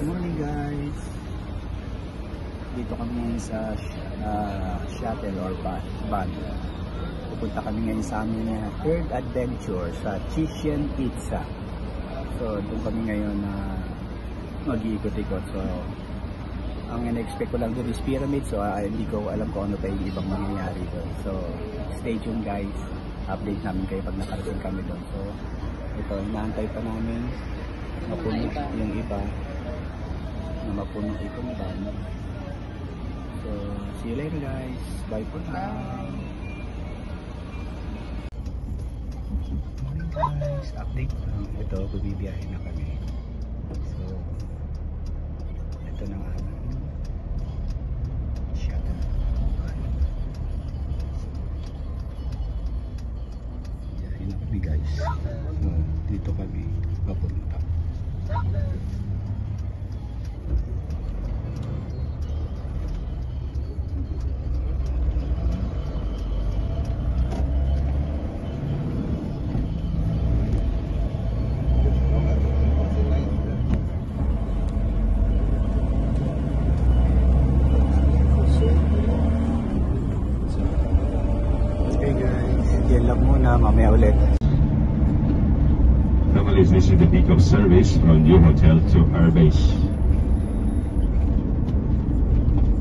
Morning guys, dito kami ngayon sa shuttle or van. Pupunta kami ngayon sa aming third adventure sa Chichen Itza. So doon kami ngayon na mag-iikot-ikot. So ang in-expect ko lang doon is pyramid, so hindi ko alam kung ano pa yung ibang mangyayari doon. So stay tuned guys, update namin kayo pag nakarating kami doon. So ito, inaantay pa namin mapuno yung iba na mapuno itong van. So see you later guys, bye for now. Morning guys, update lang. Ito, bumibiyahe na kami. So ito na nga shuttle. Biyahe na kami guys. So dito kami papunta. Okay guys, yan lang muna, mamaya ulit. This is the pick-up service from New Hotel to Airbase.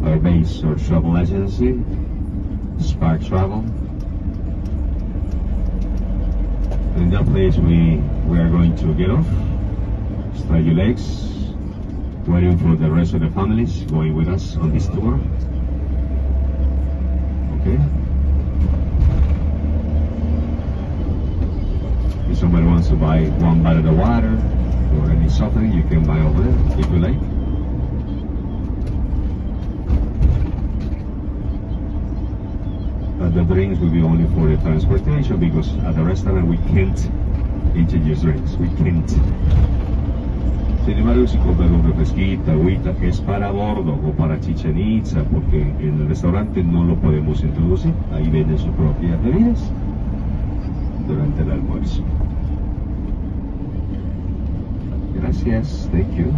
Airbase or travel agency, Spark Travel. In that place we are going to get off, stretch your legs, waiting for the rest of the families going with us on this tour. Okay. If somebody wants to buy one bottle of water or any something, you can buy over there if you like. The drinks will be only for the transportation, because at the restaurant we can't introduce drinks. We can't. Sin embargo, si compran un refresquito, agüita, que es para bordo o para Chichen Itza, porque en el restaurante no lo podemos introducir. Ahí venden sus propias bebidas durante el almuerzo. Gracias, thank you.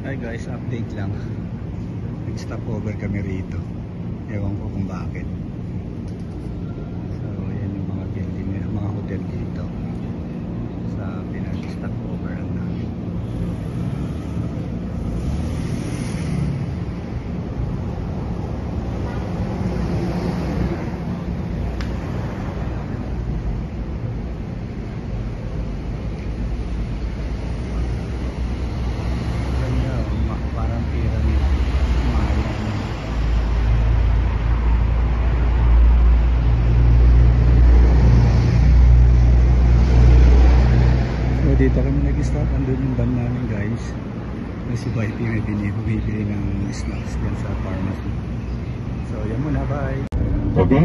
Hi guys, update lang. Nag-stop over kami rito. Ewan ko kung bakit. So yan yung mga building, mga hotel dito. Sa pinag-stop over lang namin. Dito kami nag-stop, andun yung van namin guys. Na si Vipe may bumibili ng snacks din sa pharmacy. So yan muna, bye. Ok,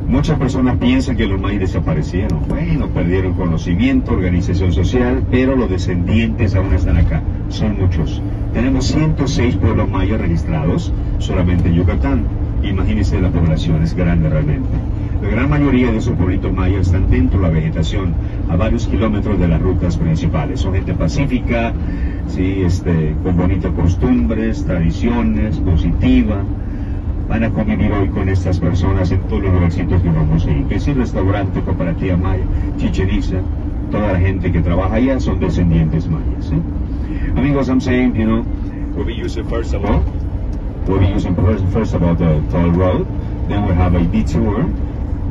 muchas personas piensan que los mayas desaparecieron. Bueno, perdieron conocimiento, organización social, pero los descendientes aún están acá. Son muchos. Tenemos 106 pueblos mayas registrados solamente en Yucatán. Imagínense, la población es grande realmente. La gran mayoría de esos pueblitos mayas están dentro de la vegetación, a varios kilómetros de las rutas principales. Son gente pacífica, sí, con bonitas costumbres, tradiciones, positiva. Van a convivir hoy con estas personas en todos los lugarcitos que vamos a ir. Que es el restaurante Cooperativa Maya, Chichen Itza, toda la gente que trabaja allá son descendientes mayas. Amigos, I'm saying, we'll be using first of all, the toll road, then we'll have a detour.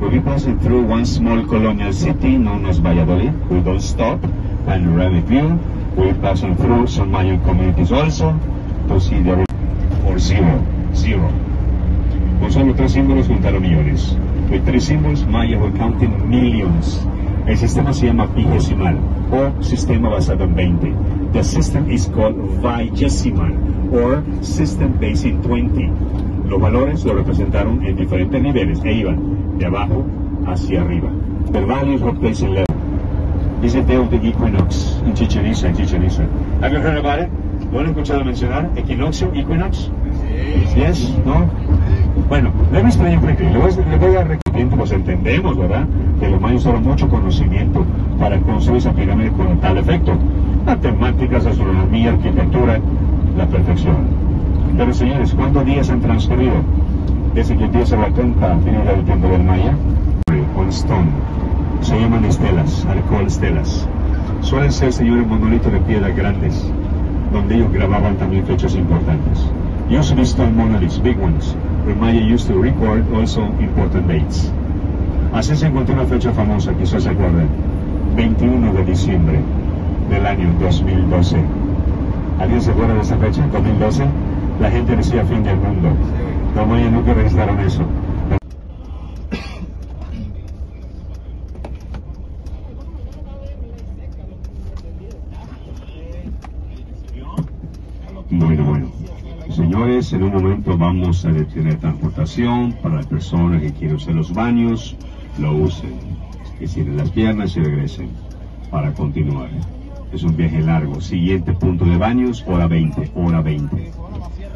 We'll be passing through one small colonial city known as Valladolid. We don't stop, panoramic view. We're passing through some Mayan communities also to see the or zero. Con solo 3 símbolos juntaron millones. With 3 symbols, Maya were counting millions. El sistema se llama vigesimal o sistema basado en 20. The system is called vigesimal or system based in 20. Los valores lo representaron en diferentes niveles e iban de abajo hacia arriba. The values were placed in level. Is the day of the equinox in Chichen Itza. Have you heard about it? ¿Lo han escuchado mencionar? ¿Equinoccio? ¿Equinox? Yes? ¿No? Bueno, let me explain quickly. Le voy a repetir, pues entendemos, ¿verdad? Que los mayas usaron mucho conocimiento para construir esa pirámide con tal efecto. Matemáticas, astronomía, arquitectura, la perfección. Pero señores, ¿cuántos días han transcurrido desde que empieza la cuenta final del tiempo del maya? On stone. Se llaman estelas, alcohol estelas. Suelen ser, señores, monolitos de piedras grandes, donde ellos grababan también fechas importantes. Usually stone monoliths, big ones, where Maya used to record also important dates. Así se encontró una fecha famosa, quizás se acuerden, 21 de diciembre del año 2012. ¿Alguien se acuerda de esa fecha? 2012, la gente decía fin del mundo. Los mayas nunca registraron eso. Bueno. Señores, en un momento vamos a detener transportación para las personas que quieren usar los baños, lo usen. Que cierren las piernas y regresen para continuar. Es un viaje largo. Siguiente punto de baños, hora 20.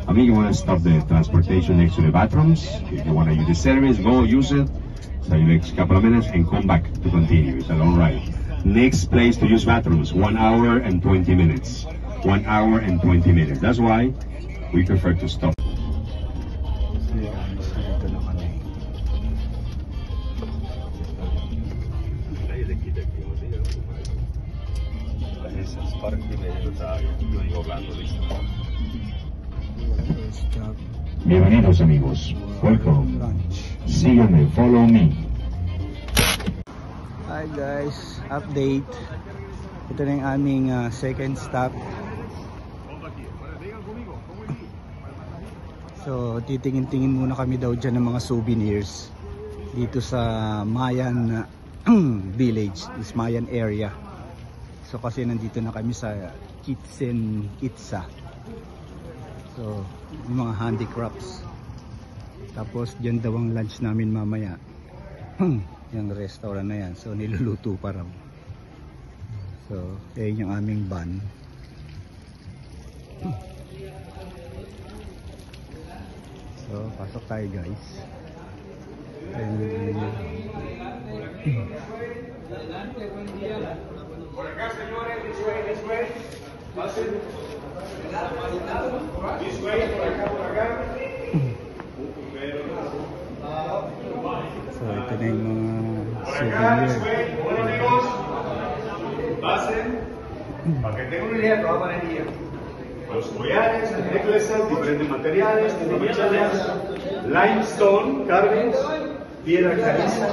Amigo, you want to stop the transportation next to the bathrooms. If you want to use the service, go use it. So you next couple of minutes and come back to continue. It's a long ride. Next place to use bathrooms, 1 hour and 20 minutes. 1 hour and 20 minutes. That's why we prefer to stop. Bienvenidos amigos. Welcome. Síganme, follow me. Hi guys, update. Ito na yung aming second stop. So titingin-tingin muna kami daw dyan ng mga souvenirs dito sa Mayan village, this Mayan area. So kasi nandito na kami sa Chichen Itza. So yung mga handicrafts. Tapos dyan daw ang lunch namin mamaya. Yung restaurant na yan. So niluluto pa raw. So yung aming van. So pasok tayo guys. Por acá, señores, this way. Pasen. This way, por acá. So ito na yung mga Por acá, this souvenir. way. Bueno, amigos, pasen. Para que tengan una idea, te va a poner día. Los collares, necklaces, diferentes materiales, denominaciones, limestone, carvings, piedra caliza,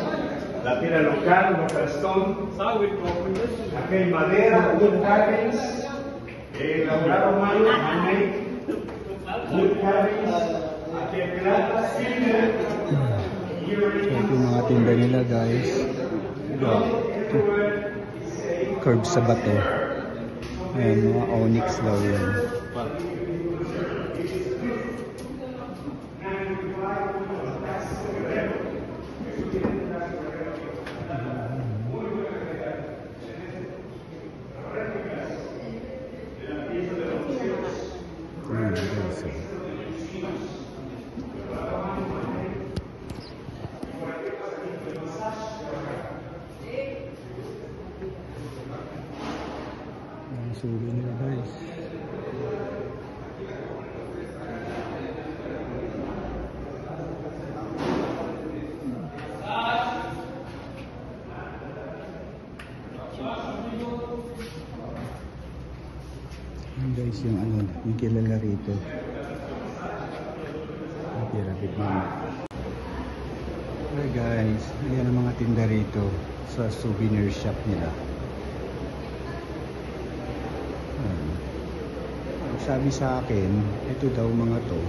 la piedra local stone, aquí hay madera, wood carvings, elaborado mano, handmade, wood carvings, aquí hay plata, silver, Ito yung mga tinda nila guys. Curve sa bato. Ayan, mga onyx daw yan. Ayan guys. Ang sulo nila guys. guys yung ano, yung kilala rito. Pyramid Mall. Okay guys, yan ang mga tinda rito sa souvenir shop nila. Sabi sa akin, ito daw mga to,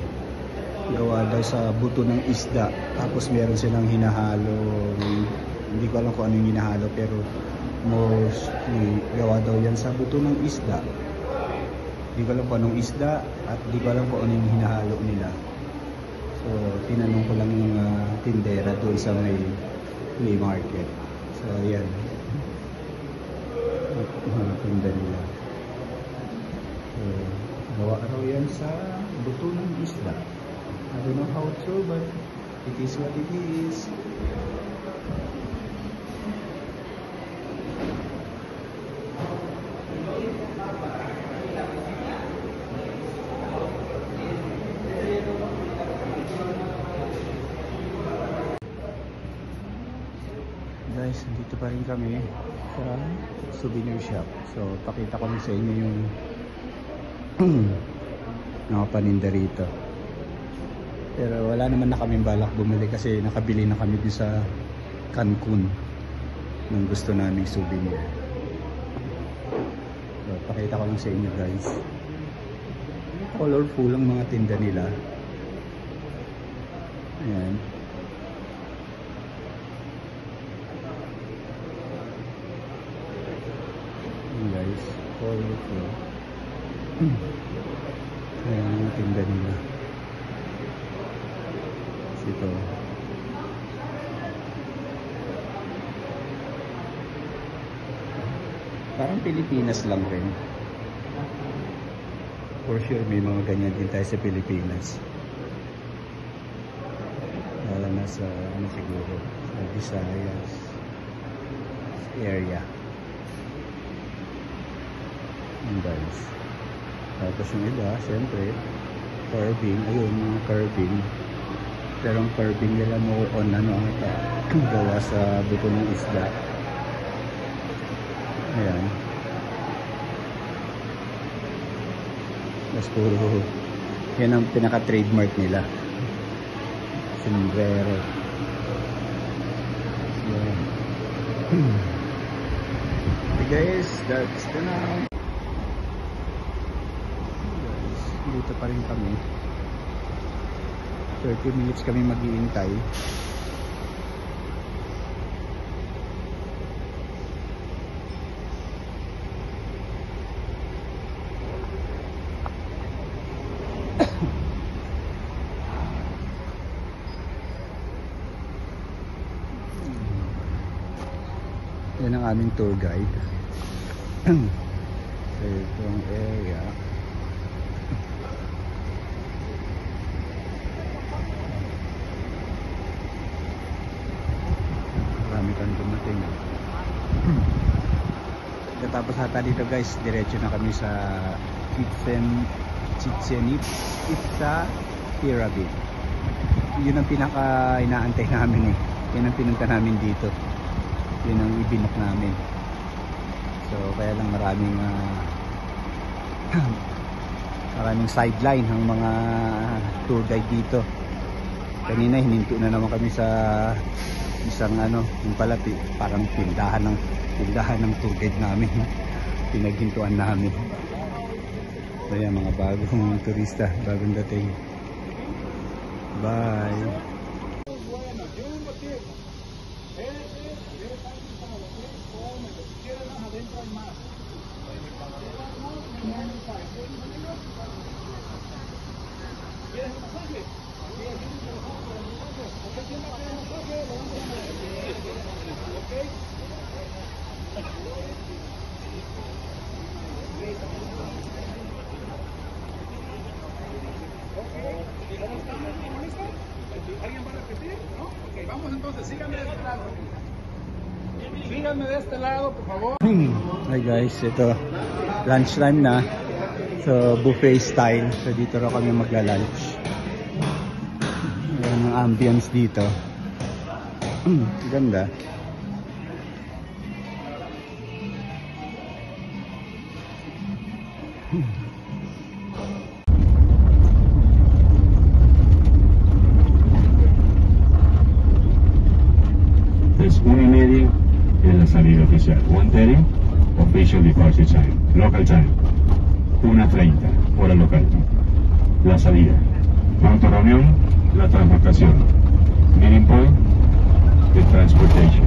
gawa daw sa buto ng isda. Tapos meron silang hinahalo, hindi ko alam kung ano yung hinahalo, pero mostly gawa daw yan sa buto ng isda. Hindi ko alam kung anong isda at hindi ko alam kung ano yung hinahalo nila. So, tinanong ko lang yung tindera doon sa may flea market. So, ayan. Mga tinda nila. So, gawa raw yan sa buto ng isda. I don't know how true, but it is what it is. Guys, dito pa rin kami sa souvenir shop. So, pakita ko lang sa inyo yung mga paninda rito. Pero wala naman na kaming balak bumili kasi nakabili na kami dito sa Cancun ng gusto naming souvenir. So, pakita ko lang sa inyo guys. Colorful ang mga tinda nila. Ayan. Guys, colorful. Ayan ang tinda nila. Ito. Parang Pilipinas lang rin. For sure may mga ganyan din tayo sa Pilipinas. Lalo na sa ano siguro, sa Visayas area. Guys. Tapos yung iba, syempre, carving. Ayun, mga carving. Pero ang carving nila mo on ano ata, gawa sa buto ng isda. Ayan. Mas puro, yan ang pinaka-trademark nila. Sombrero. Ayan. Okay guys, that's the now. Dito pa rin kami. 30 minutes kami mag-iintay. Yan ang aming tour guide. So, itong area. Marami kang dumating. Tapos hata dito guys, diretso na kami sa Chichen Itza Pyramid. Yun ang pinaka inaantay namin eh. Yan ang pinunta namin dito. Yun ang ibinok namin. So kaya lang maraming sideline ang mga tour guide dito. Kanina hininto na naman kami sa isang ano, yung pala parang tindahan ng tour guide namin. Pinaghintuan namin. So yan, mga bagong turista, bagong dating. Bye. ¿Alguien va a repetir? ¿No? Ok, vamos entonces, síganme de este lado. Síganme de este lado, por favor. Hi guys, ito lunchtime na. So buffet style. So dito raw kami magla-lunch. Ayan ang ambience dito. Ganda. es 1:30, es la salida oficial. 1:30, official departure time. Local time, 1:30, hora local. La salida. Punto de reunión, la transportación. Meeting point, the transportation.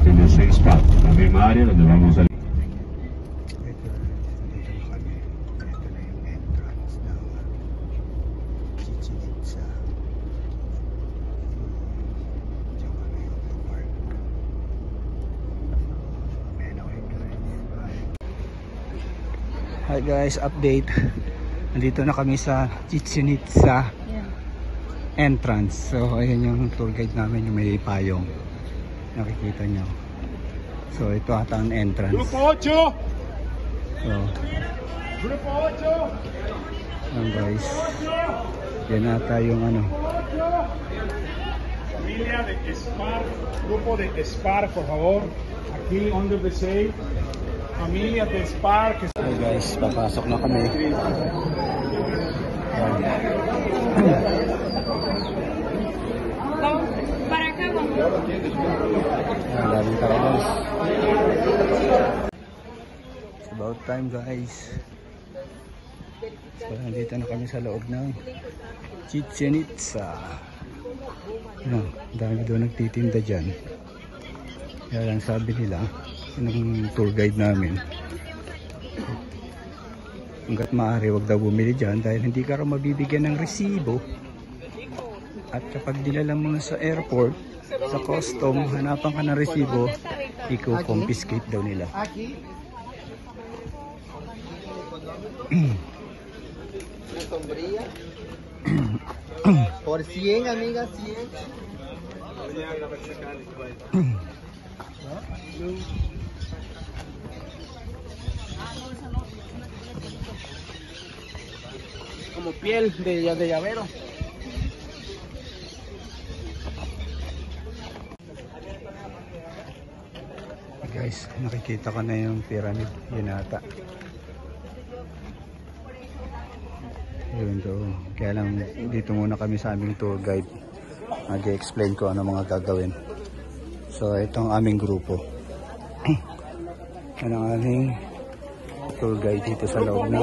En el same spot, la misma área donde vamos a Ito na kami. Ito na yung entrance ng Chichen Itza. Diyan kami mag-park. May nakikirain yung bahay. Hi guys, update. Nandito na kami sa Chichen Itza entrance. So ayan yung tour guide namin, yung may payong. Nakikita nyo. So ito ata ang entrance. Grupo 8. So Grupo 8. ayan guys. Yan ata yung ano. Familia de SPAR, grupo de SPAR, por favor. Aquí under the shade. Familia de SPAR. Hi guys, papasok na kami. Ayan. Para acá, vamos. Ayan, daming tao guys. It's about time guys. So nandito na kami sa loob ng Chichen Itza. Ayan, dami doon nagtitinda dyan. Kaya lang sabi nila ng tour guide namin, hanggat maaari wag daw bumili dyan dahil hindi ka raw mabibigyan ng resibo. At kapag dinala mo na sa airport, sa custom, hanapan ka ng resibo, i-confiscate daw nila. Por 100, amiga, 100. Como piel de llavero. Guys, nakikita ko na yung pyramid, yun ata. Yun doon. Kaya lang dito muna kami sa aming tour guide. Mag-explain ko ano mga gagawin. So ito ang aming grupo. Yan ang aming tour guide dito sa loob ng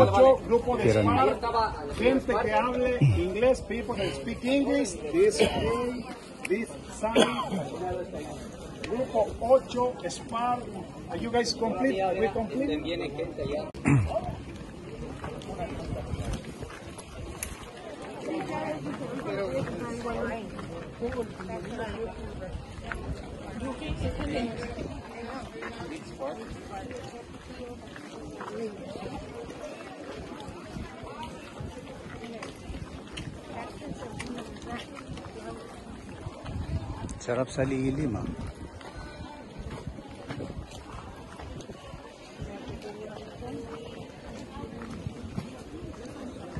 Grupo de pyramid. SPAR. Gente que hable inglés, people that speak English. This way, this side. Grupo 8, SPAR. Are you guys complete? We complete? Sarap sa lilim ah.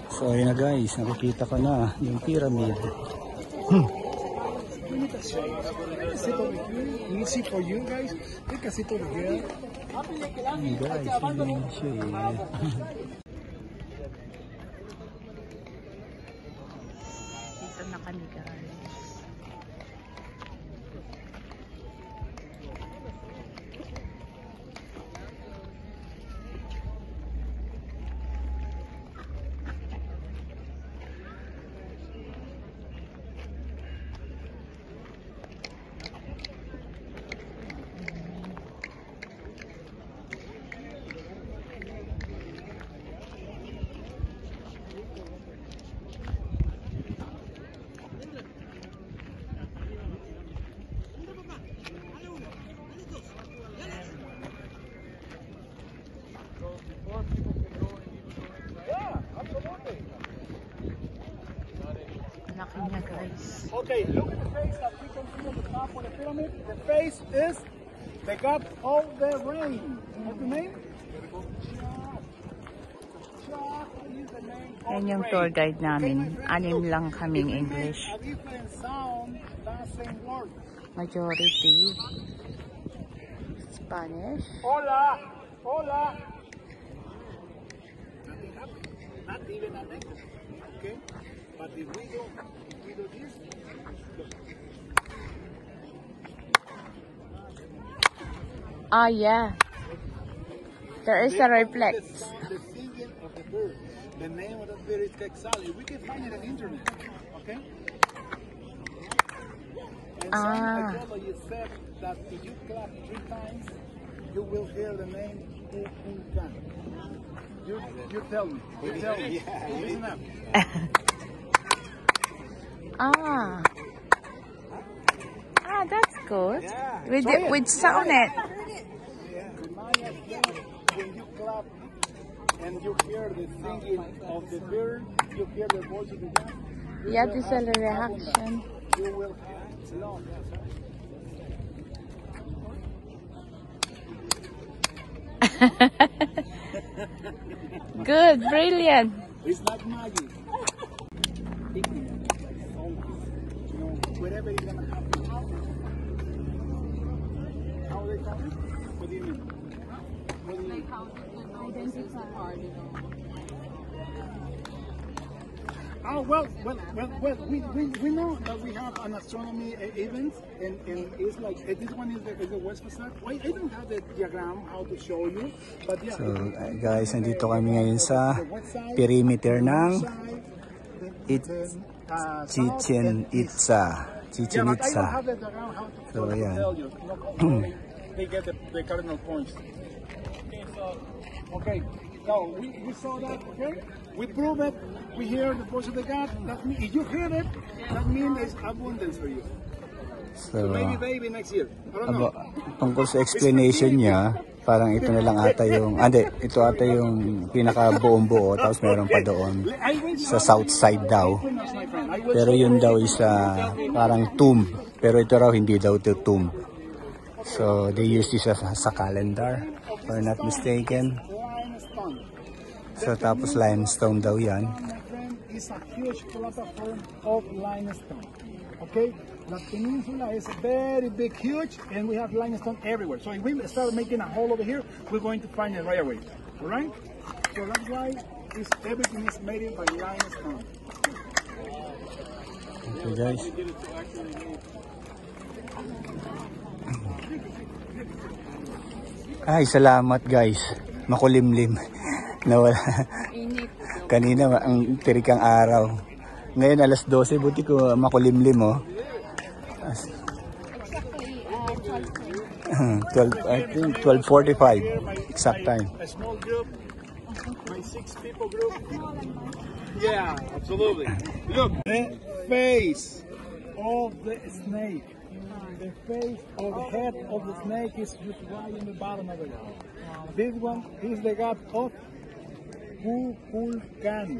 So ayun na guys, nakikita ko na yung pyramid. Easy for you guys. Take a seat over here. Ayun guys, yun siya eh. Dito na kami guys. Laki niya guys. Okay, look at the face that we can see at the top of the pyramid. The face is the god of the rain. What's the name? Shah is the name of Yan yung rain. tour guide namin. Okay, my friend, Anim look. lang kaming If we make English. A different sound, doesn't work. Majority Spanish. Hola, hola. Not even an English, okay? But if we do this, look. Oh, yeah. There is a reflex. The singing of the bird. The name of that bird is Quetzal. We can find it on the internet. Okay? And some mythology said that if you clap 3 times, you will hear the name Kukulkan. You tell me. You tell me. Listen up. Ah. Ah, that's good. Yeah. With sound it. The Mayas said when you clap and you hear the singing of the bird, you hear the voice of the God. Yeah, this is a reaction. You will have love. Good, brilliant. It's not magic. Ignorance, like always. You know, whatever is gonna happen. How they come? What do you mean? What do you mean? Oh, well, we know that we have an astronomy event, and it's like, this one is the west facade. Well, I don't have the diagram how to show you, but yeah. So guys, nandito kami ngayon sa perimeter ng Chichen Itza. Chichen Yeah, but I don't Itza. have the diagram how to So, yeah. tell you. They get the cardinal points. Okay, so we saw that, okay? We prove it. We hear the voice of the God. That means, if you hear it, that means there's abundance for you. So, Maybe next year. I don't know. tungkol sa explanation niya, parang ito na lang ata yung, ito ata yung pinaka-buong buo, tapos meron pa doon sa south side daw. Pero yun daw is parang tomb, pero ito raw hindi daw ito tomb. So they use this sa calendar, if I'm not mistaken. So tapos limestone daw yan. It's a huge platform of limestone. Okay? La peninsula is very big, huge, and we have limestone everywhere. So if we start making a hole over here, we're going to find it right away. Alright? So that's why everything is made by limestone. Okay guys. Ay, salamat guys. Makulimlim. Nawala. Kanina ang tirikang araw. Ngayon alas 12, buti ko makulimlim oh. 12, I think 12:45 exact time. A small group, my 6 people group. Yeah, absolutely. Look, the face of the snake. The face or the head of the snake is just right in the bottom of it. This one is the god of Kukulkan.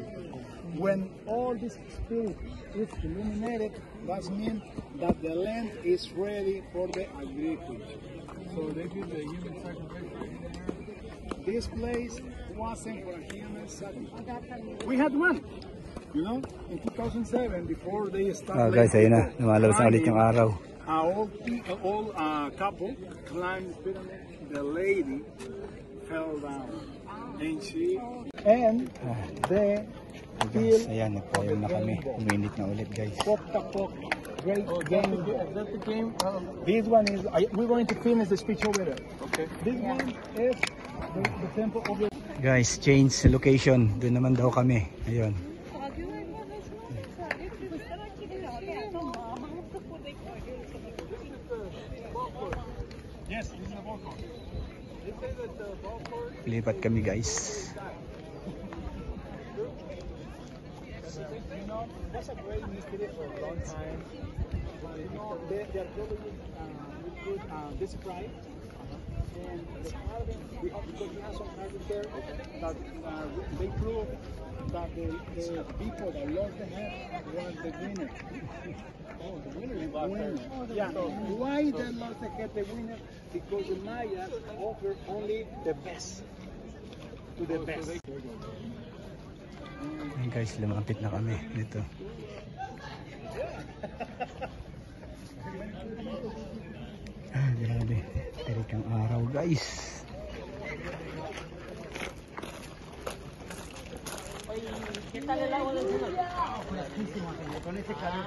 When all this spirit is illuminated, that means that the land is ready for the agriculture. So they do the human sacrifice. This place wasn't for a human sacrifice. We had one, you know, in 2007 before they started. Guys, ayun na, lumalabas na ulit yung araw. An old couple climbed the pyramid. The lady fell down, and the Guys, ayan, nagpayong na kami. Uminit na ulit guys. Great game. That's the game. This one is. We're going to finish the speech over there. Okay. This one is the temple of the. Guys, change location. Doon naman daw kami. Ayun. Yes, this is the ball court. They say that the ball court. Lipat kami guys. You know, that's a great mystery for a long time. You know, the archaeologists could describe, and the carving, because we have some carving there, that they prove that the people that lost the head was the winner. Oh, the winner is the winner. Yeah. Why they lost the head, the winner? Because the Mayas offered only the best to the best. Ayun guys, lumapit na kami dito. Grabe, tirikang araw guys. tal el agua del canal? Con ese calor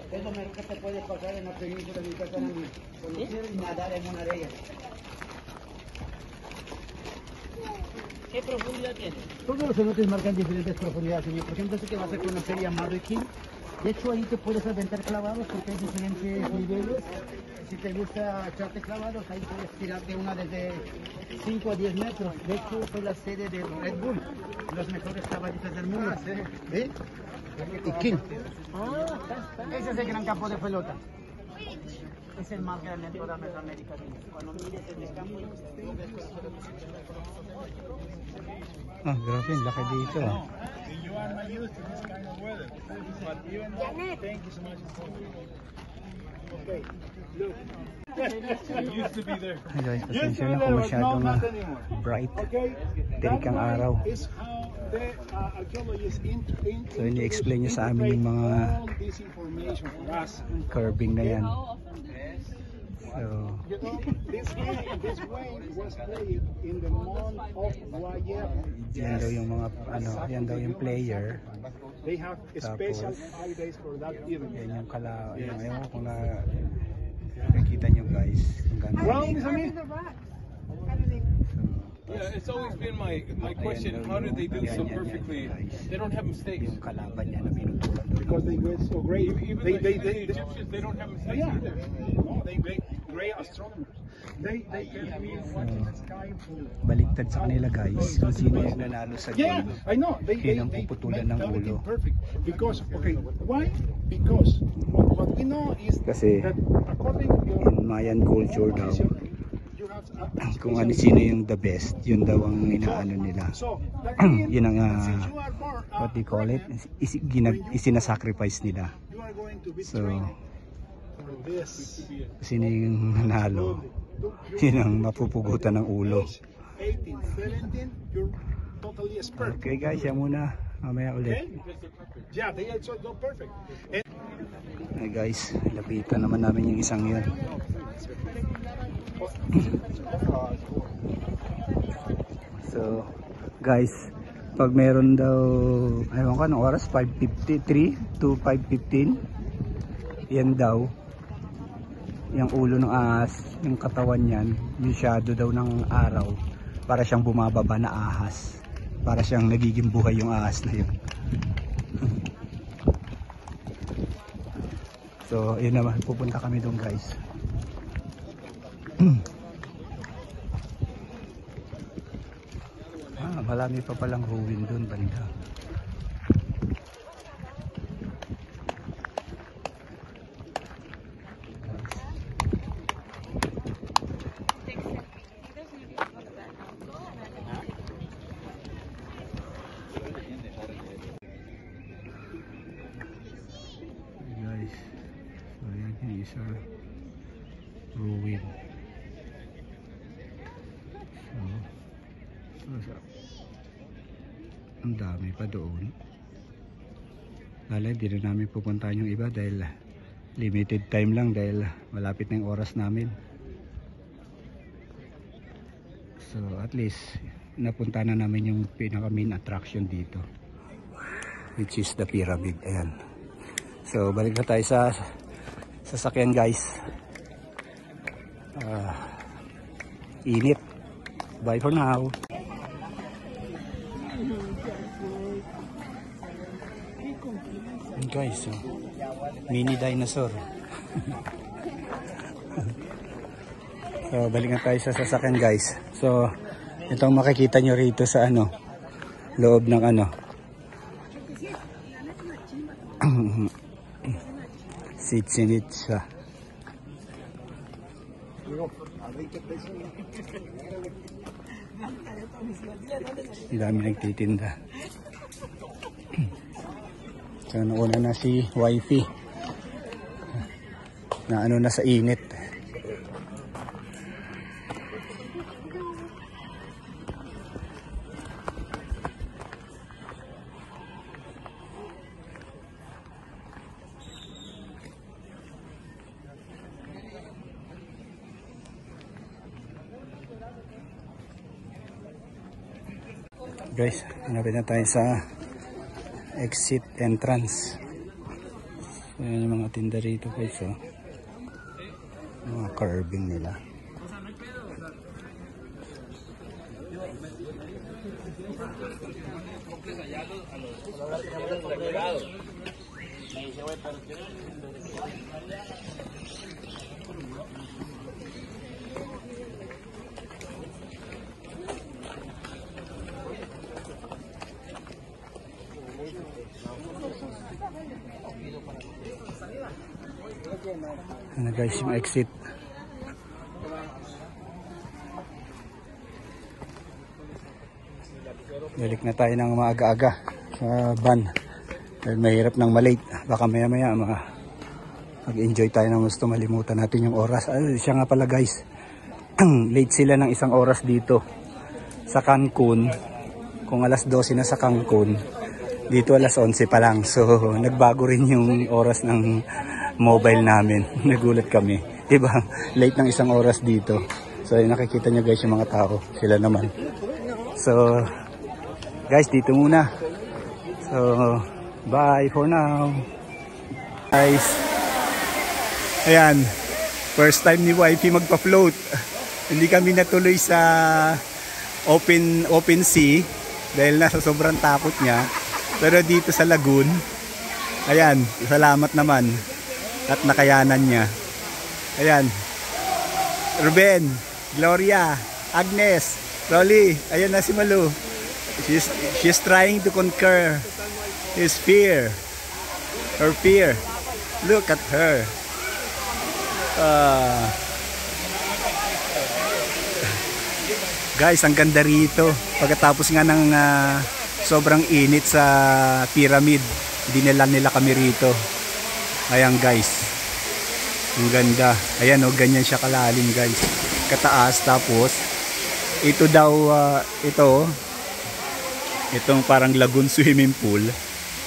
que es lo mejor que te puede pasar en la península de Yucatán, conocer y nadar en una de ellas. ¿Qué profundidad tiene? Todos los cenotes marcan diferentes profundidades, señor. Por ejemplo, este que va a ser conocer llamado King. De hecho, ahí te puedes aventar clavados porque hay diferentes niveles. Si te gusta echarte clavados, ahí puedes tirarte una desde 5 a 10 metros. De hecho, fue la sede de Red Bull, los mejores caballistas del mundo. ¿Sí? Y King. Ese es el gran campo de pelota. Es el más grande en toda Mesoamérica. Cuando mires en el campo, Ah, grabe, laki dito. You are not used to this kind of weather. But even though, thank you so much. Okay, look. You used to be there. Ay guys, pasensya na kung masyadong bright. Tirik ang araw. Is how the archaeologists So ini-explain niya sa amin yung mga all this information for us. curving na yan. So, You know, this way was played in the month of Guayabo. yan daw yung mga yan daw yung player. They have special holidays for that event. Yan yung ayaw ko kung nakikita nyo guys kung gano'n. Round is a me. Yeah, it's always been my question. How did they do so perfectly? They don't have mistakes. Yung kalaban niya na pinutulan doon. Because they get so great. Even They the Egyptians, they don't have mistakes yeah. either. No, they great astronomers. They can be watching the sky for. Baliktad sa kanila guys kung sino yung nanalo sa Yeah, game. I know. Yun ang puputulan ng ulo. Perfect. Because why? Because what we know is Kasi that according to in Mayan culture daw, you have kung sino yung the best, yun daw ang inaano nila. So Yun ang since you are born, what they call it, isinasacrifice nila. you are going to be So, trained for this. sino yung nanalo, yun ang mapupugutan ng ulo. 18, 17, you're totally expert. Okay guys, yan muna. Mamaya ulit. Okay? Yeah, they also go perfect. And Hey guys, lapitan naman namin yung isang yun. So, guys, pag meron daw, ayaw ko anong oras, 5:53 to 5:15, yan daw, yung ulo ng ahas, yung katawan yan, yung shadow daw ng araw, para siyang bumababa na ahas. Para siyang nagiging buhay yung ahas na yun. So, yun naman, pupunta kami doon guys. Marami pa palang ruin doon banda. Guys, so yan yung isa ruin. So, ang dami pa doon. Lala, hindi na namin pupuntahan yung iba dahil limited time lang dahil malapit na yung oras namin. So at least napunta na namin yung pinaka main attraction dito, which is the pyramid. Ayan. So balik na tayo sa sasakyan guys. Init. Bye for now. Guys, mini dinosaur. So balik na tayo sa sasakyan guys. So itong makikita nyo rito sa loob ng Chichén Itzá. Ang dami nagtitinda. So nauna na si wifey na na sa init. Guys, hanapin na tayo sa exit entrance. So, yan yung mga tinda rito guys. Oh. Mga carving nila. Ano guys, yung exit. Balik na tayo ng maaga-aga sa van. Dahil mahirap nang malate. Baka maya-maya mag-enjoy tayo ng gusto, malimutan natin yung oras. Siya nga pala guys, late sila ng 1 oras dito sa Cancun. Kung alas 12 na sa Cancun, dito alas 11 pa lang. So nagbago rin yung oras ng mobile namin. Nagulat kami, diba? Late ng 1 oras dito. So nakikita nyo guys yung mga tao, sila naman. So guys, dito muna. So bye for now guys. Ayan, first time ni wifey magpa-float. Hindi kami natuloy sa open sea dahil nasa sobrang takot niya. Pero dito sa lagoon, ayan, salamat naman at nakayanan niya. Ayan, Ruben, Gloria, Agnes, Rolly, ayan na si Malu. She's trying to conquer his fear, her fear. Look at her. Guys, ang ganda rito. Pagkatapos nga ng sobrang init sa pyramid, dinala nila kami rito. Ayan guys, ang ganda. Ayan o, ganyan siya kalalim guys, kataas. Tapos ito daw, itong parang lagoon swimming pool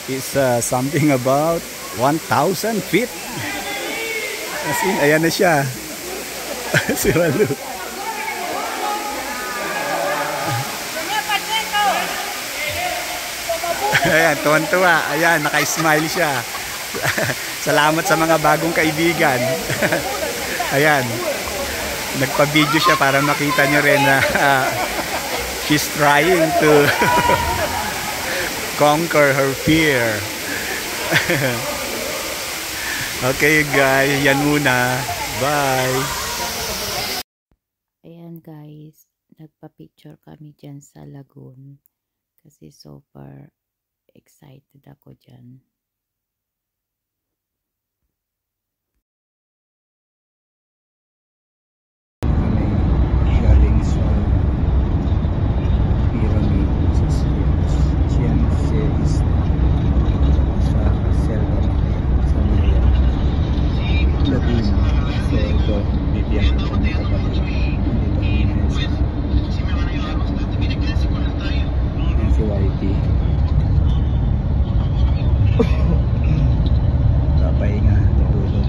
is something about 1,000 feet. As in, ayan na siya. Si Malu. Ayan, tuwan-tuwa. Ayan, naka-smile siya. Salamat sa mga bagong kaibigan. Ayan, nagpa-video siya para makita nyo rin na she's trying to conquer her fear. Okay guys, yan muna. Bye. Ayan guys, nagpa-picture kami dyan sa lagoon kasi super excited ako dyan. Galing sa pyramid sa Chianse sa Selva sa Maya Lagoon. So ito, bibiyahin kami kapatid. Yan si YT. Papahinga, tutulog.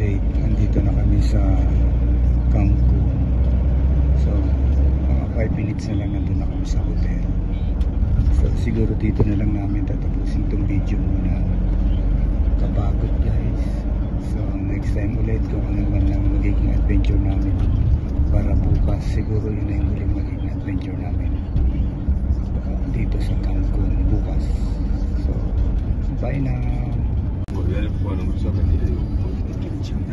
Nandito na kami sa Cancun. So mga 5 minutes na lang nandun na kami sa hotel. So siguro dito na lang namin tatapusin itong video muna. Kapagod guys. So next time ulit kung ano man lang magiging adventure namin para bukas, siguro yun na yung muling magiging adventure namin dito sa Cancun bukas. So bye now.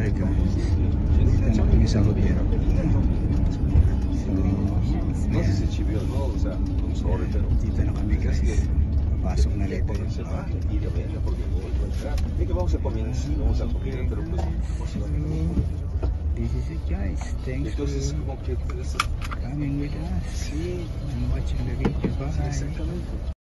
Hi guys, dito na kami sa hotel. So dito na kami guys. Papasok na rin tayo. This is it, guys. Thanks for coming with us and watching the video. Bye.